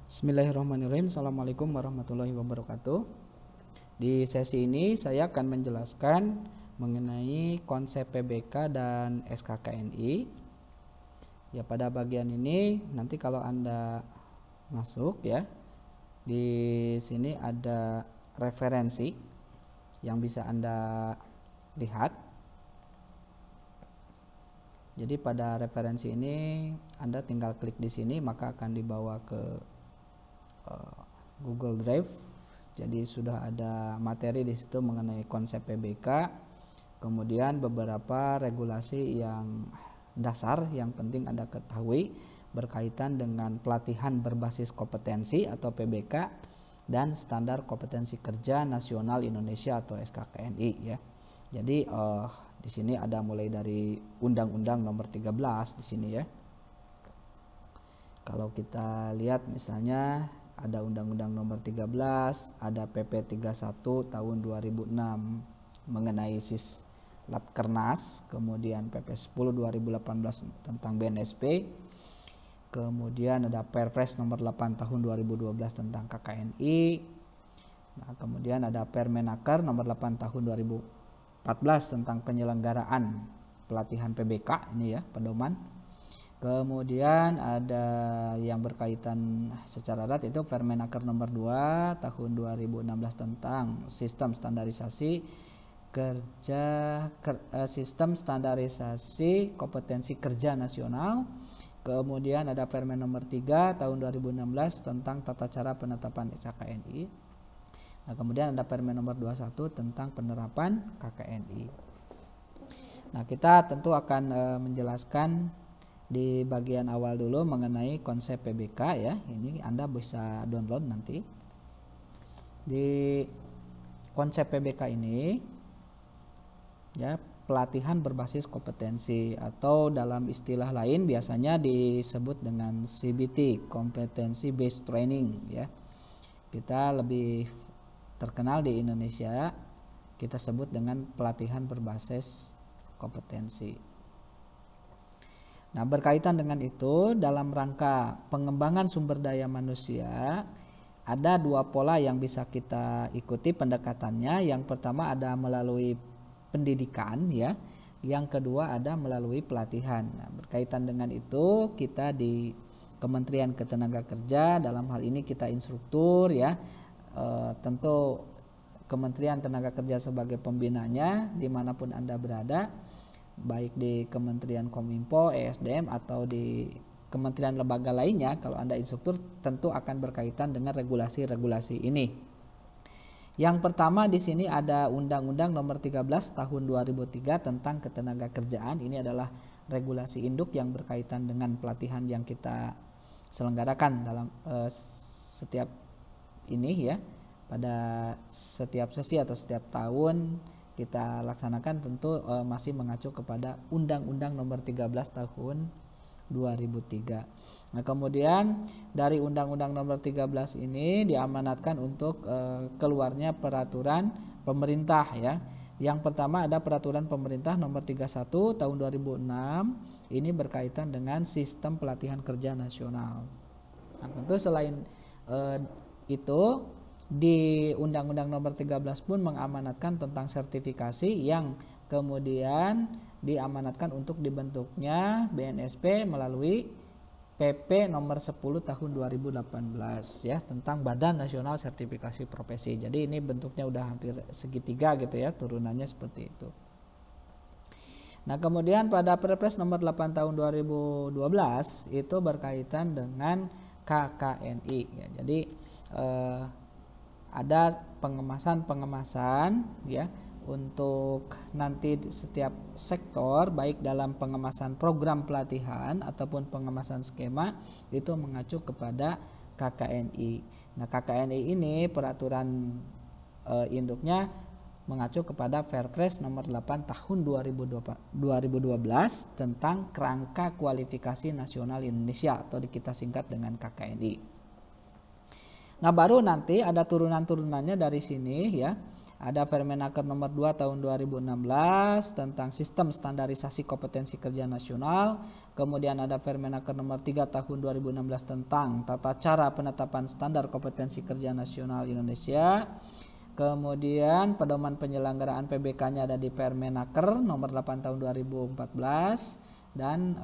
Bismillahirrahmanirrahim. Assalamualaikum warahmatullahi wabarakatuh. Di sesi ini saya akan menjelaskan mengenai konsep PBK dan SKKNI. Ya, pada bagian ini nanti kalau Anda masuk ya, di sini ada referensi yang bisa Anda lihat. Jadi pada referensi ini Anda tinggal klik di sini, maka akan dibawa ke Google Drive. Jadi sudah ada materi di situ mengenai konsep PBK, kemudian beberapa regulasi yang dasar yang penting Anda ketahui berkaitan dengan pelatihan berbasis kompetensi atau PBK dan standar kompetensi kerja nasional Indonesia atau SKKNI ya. Jadi di sini ada mulai dari Undang-Undang Nomor 13 di sini ya. Kalau kita lihat misalnya ada Undang-Undang Nomor 13, ada PP 31 tahun 2006 mengenai Latkernas, kemudian PP 10 2018 tentang BNSP, kemudian ada Perpres Nomor 8 tahun 2012 tentang KKNI. Nah, kemudian ada Permenaker Nomor 8 tahun 2014 tentang penyelenggaraan pelatihan PBK ini ya, pedoman. Kemudian ada yang berkaitan secara erat itu Permenaker Nomor 2 tahun 2016 tentang sistem standarisasi kompetensi kerja nasional. Kemudian ada Permen Nomor 3 tahun 2016 tentang tata cara penetapan SKKNI. Nah, kemudian ada Permen Nomor 21 tentang penerapan KKNI. Nah, kita tentu akan menjelaskan di bagian awal dulu mengenai konsep PBK ya. Ini Anda bisa download nanti. Di konsep PBK ini ya, pelatihan berbasis kompetensi atau dalam istilah lain biasanya disebut dengan CBT, Competency Based Training ya. Kita lebih terkenal di Indonesia kita sebut dengan pelatihan berbasis kompetensi. Nah, berkaitan dengan itu, dalam rangka pengembangan sumber daya manusia, ada dua pola yang bisa kita ikuti pendekatannya. Yang pertama ada melalui pendidikan ya, yang kedua ada melalui pelatihan. Nah, berkaitan dengan itu, kita di Kementerian Ketenagakerjaan, dalam hal ini kita instruktur ya, tentu Kementerian Tenaga Kerja sebagai pembinanya dimanapun Anda berada, baik di Kementerian Kominfo, ESDM atau di kementerian lembaga lainnya, kalau Anda instruktur tentu akan berkaitan dengan regulasi-regulasi ini. Yang pertama di sini ada Undang-Undang Nomor 13 tahun 2003 tentang Ketenagakerjaan. Ini adalah regulasi induk yang berkaitan dengan pelatihan yang kita selenggarakan dalam setiap ini ya. Pada setiap sesi atau setiap tahun kita laksanakan tentu masih mengacu kepada Undang-Undang Nomor 13 tahun 2003. Nah, kemudian dari Undang-Undang Nomor 13 ini diamanatkan untuk keluarnya peraturan pemerintah ya. Yang pertama ada Peraturan Pemerintah Nomor 31 tahun 2006. Ini berkaitan dengan sistem pelatihan kerja nasional. Nah, tentu selain itu di Undang-Undang Nomor 13 pun mengamanatkan tentang sertifikasi yang kemudian diamanatkan untuk dibentuknya BNSP melalui PP Nomor 10 tahun 2018 ya, tentang Badan Nasional Sertifikasi Profesi. Jadi ini bentuknya udah hampir segitiga gitu ya, turunannya seperti itu. Nah, kemudian pada Perpres Nomor 8 tahun 2012 itu berkaitan dengan KKNI ya. Jadi ada pengemasan ya untuk nanti setiap sektor, baik dalam pengemasan program pelatihan ataupun pengemasan skema, itu mengacu kepada KKNI. Nah, KKNI ini peraturan induknya mengacu kepada Perpres Nomor 8 tahun 2012 tentang Kerangka Kualifikasi Nasional Indonesia atau kita singkat dengan KKNI. Nah, baru nanti ada turunan-turunannya dari sini ya. Ada Permenaker nomor 2 tahun 2016 tentang sistem standarisasi kompetensi kerja nasional. Kemudian ada Permenaker nomor 3 tahun 2016 tentang tata cara penetapan standar kompetensi kerja nasional Indonesia. Kemudian pedoman penyelenggaraan PBK-nya ada di Permenaker nomor 8 tahun 2014. Dan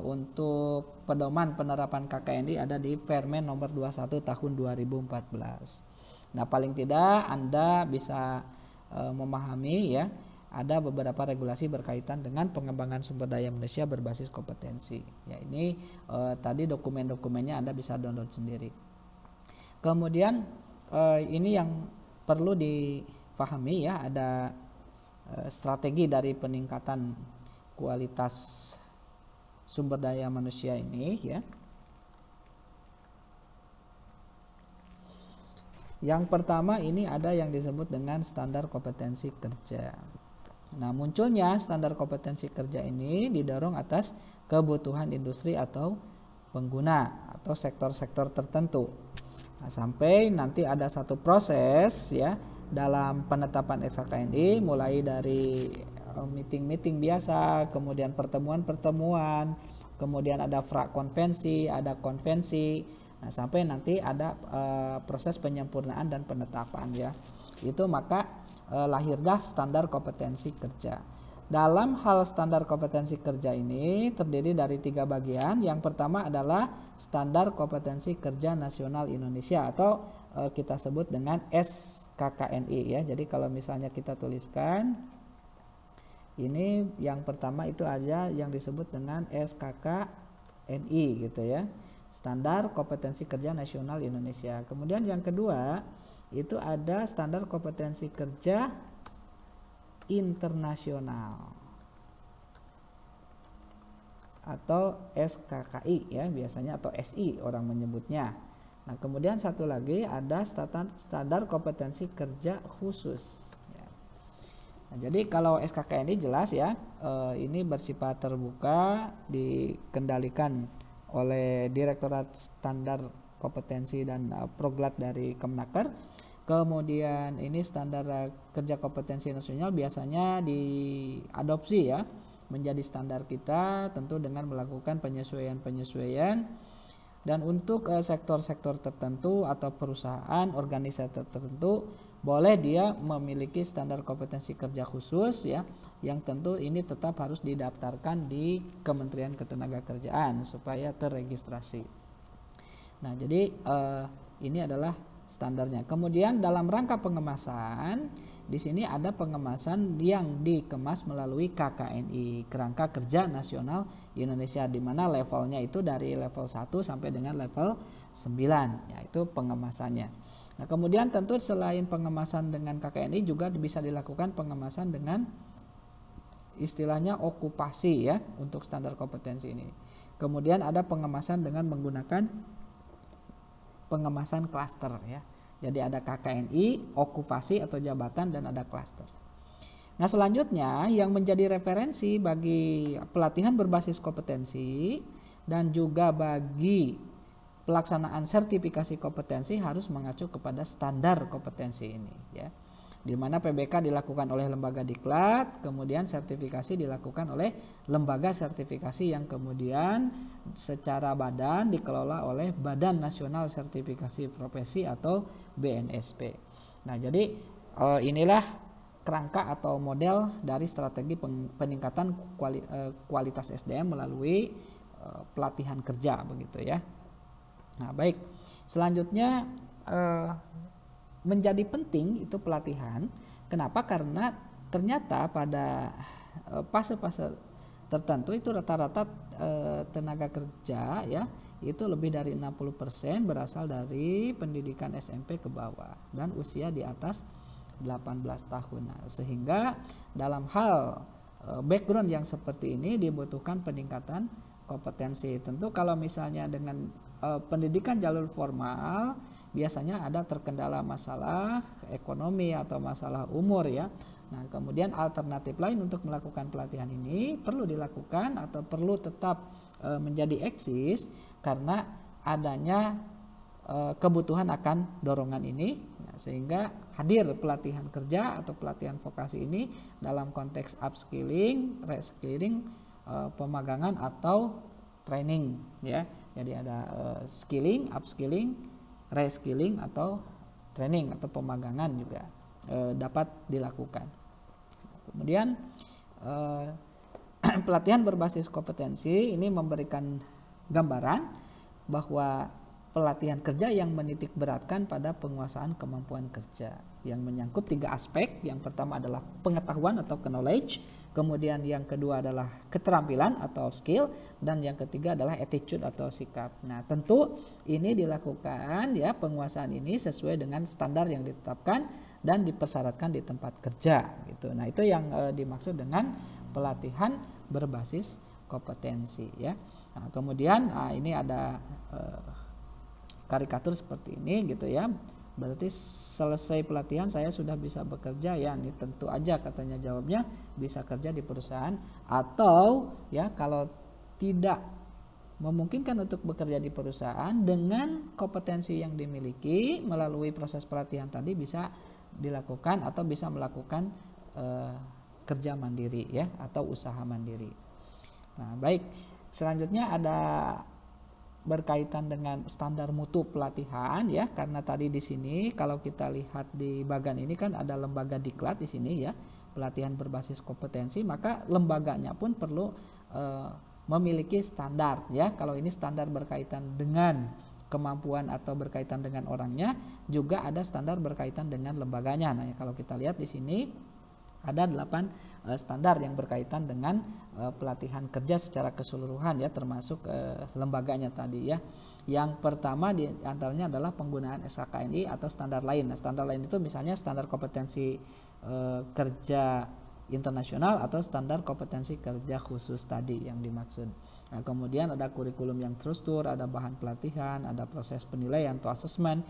untuk pedoman penerapan KKNI ada di Permen nomor 21 tahun 2014. Nah, paling tidak Anda bisa memahami ya, ada beberapa regulasi berkaitan dengan pengembangan sumber daya manusia berbasis kompetensi. Ya, ini tadi dokumen-dokumennya Anda bisa download sendiri. Kemudian ini yang perlu dipahami ya, ada strategi dari peningkatan kualitas sumber daya manusia ini ya. Yang pertama ini ada yang disebut dengan standar kompetensi kerja. Nah, munculnya standar kompetensi kerja ini didorong atas kebutuhan industri atau pengguna atau sektor-sektor tertentu. Nah, sampai nanti ada satu proses ya dalam penetapan SKKNI, mulai dari meeting-meeting biasa, kemudian pertemuan-pertemuan, kemudian ada prakonvensi, ada konvensi. Nah, sampai nanti ada proses penyempurnaan dan penetapan ya. Itu maka lahirlah standar kompetensi kerja. Dalam hal standar kompetensi kerja ini terdiri dari 3 bagian. Yang pertama adalah standar kompetensi kerja nasional Indonesia atau kita sebut dengan SKKNI ya. Jadi kalau misalnya kita tuliskan ini yang pertama itu aja yang disebut dengan SKKNI gitu ya. Standar kompetensi kerja nasional Indonesia. Kemudian yang kedua itu ada standar kompetensi kerja internasional atau SKKI ya biasanya, atau SI orang menyebutnya. Nah, kemudian satu lagi ada standar kompetensi kerja khusus ya. Nah, jadi kalau SKKNI jelas ya, ini bersifat terbuka, dikendalikan oleh Direktorat Standar Kompetensi dan Proglat dari Kemnaker. Kemudian ini standar kerja kompetensi nasional biasanya diadopsi ya menjadi standar kita, tentu dengan melakukan penyesuaian-penyesuaian. Dan untuk sektor-sektor tertentu atau perusahaan, organisasi tertentu, boleh dia memiliki standar kompetensi kerja khusus ya, yang tentu ini tetap harus didaftarkan di Kementerian Ketenagakerjaan supaya terregistrasi. Nah, jadi ini adalah standarnya. Kemudian dalam rangka pengemasan, di sini ada pengemasan yang dikemas melalui KKNI, Kerangka Kerja Nasional Indonesia, di mana levelnya itu dari level 1 sampai dengan level 9, yaitu pengemasannya. Nah, kemudian tentu selain pengemasan dengan KKNI juga bisa dilakukan pengemasan dengan istilahnya okupasi ya untuk standar kompetensi ini. Kemudian ada pengemasan dengan menggunakan pengemasan klaster ya. Jadi ada KKNI, okupasi atau jabatan, dan ada klaster. Nah, selanjutnya yang menjadi referensi bagi pelatihan berbasis kompetensi dan juga bagi pelaksanaan sertifikasi kompetensi harus mengacu kepada standar kompetensi ini ya. Di mana PBK dilakukan oleh lembaga diklat, kemudian sertifikasi dilakukan oleh lembaga sertifikasi yang kemudian secara badan dikelola oleh Badan Nasional Sertifikasi Profesi atau BNSP. Nah, jadi inilah kerangka atau model dari strategi peningkatan kualitas SDM melalui pelatihan kerja begitu ya. Nah, baik. Selanjutnya menjadi penting itu pelatihan. Kenapa? Karena ternyata pada fase-fase tertentu itu rata-rata tenaga kerja ya itu lebih dari 60% berasal dari pendidikan SMP ke bawah dan usia di atas 18 tahun. Nah, sehingga dalam hal background yang seperti ini dibutuhkan peningkatan kompetensi. Tentu kalau misalnya dengan pendidikan jalur formal biasanya ada terkendala masalah ekonomi atau masalah umur ya. Nah, kemudian alternatif lain untuk melakukan pelatihan ini perlu dilakukan atau perlu tetap menjadi eksis karena adanya kebutuhan akan dorongan ini. Nah, sehingga hadir pelatihan kerja atau pelatihan vokasi ini dalam konteks upskilling, reskilling, pemagangan atau training ya. Jadi ada skilling, upskilling, reskilling atau training atau pemagangan juga dapat dilakukan. Kemudian pelatihan berbasis kompetensi ini memberikan gambaran bahwa pelatihan kerja yang menitik beratkan pada penguasaan kemampuan kerja yang menyangkut 3 aspek. Yang pertama adalah pengetahuan atau knowledge, kemudian yang kedua adalah keterampilan atau skill, dan yang ketiga adalah attitude atau sikap. Nah, tentu ini dilakukan ya, penguasaan ini sesuai dengan standar yang ditetapkan dan dipersyaratkan di tempat kerja gitu. Nah, itu yang dimaksud dengan pelatihan berbasis kompetensi ya. Nah, kemudian ini ada karikatur seperti ini gitu ya. Berarti selesai pelatihan saya sudah bisa bekerja ya. Ini tentu aja katanya jawabnya bisa kerja di perusahaan, atau ya kalau tidak memungkinkan untuk bekerja di perusahaan dengan kompetensi yang dimiliki melalui proses pelatihan tadi bisa dilakukan atau bisa melakukan kerja mandiri ya atau usaha mandiri. Nah, baik. Selanjutnya ada berkaitan dengan standar mutu pelatihan ya, karena tadi di sini kalau kita lihat di bagan ini kan ada lembaga diklat di sini ya, pelatihan berbasis kompetensi, maka lembaganya pun perlu memiliki standar ya. Kalau ini standar berkaitan dengan kemampuan atau berkaitan dengan orangnya, juga ada standar berkaitan dengan lembaganya. Nah, kalau kita lihat di sini ada 8 standar yang berkaitan dengan pelatihan kerja secara keseluruhan ya, termasuk lembaganya tadi ya. Yang pertama di antaranya adalah penggunaan SKKNI atau standar lain. Nah, standar lain itu misalnya standar kompetensi kerja internasional atau standar kompetensi kerja khusus tadi yang dimaksud. Nah, kemudian ada kurikulum yang terstruktur, ada bahan pelatihan, ada proses penilaian atau assessment,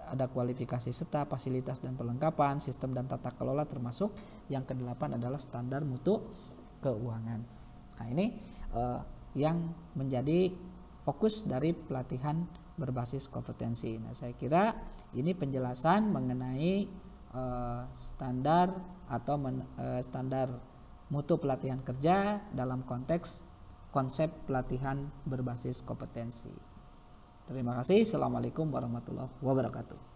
ada kualifikasi serta fasilitas dan perlengkapan, sistem dan tata kelola, termasuk yang ke-8 adalah standar mutu keuangan. Nah, ini yang menjadi fokus dari pelatihan berbasis kompetensi. Nah, saya kira ini penjelasan mengenai standar atau standar mutu pelatihan kerja dalam konteks konsep pelatihan berbasis kompetensi. Terima kasih. Assalamualaikum warahmatullahi wabarakatuh.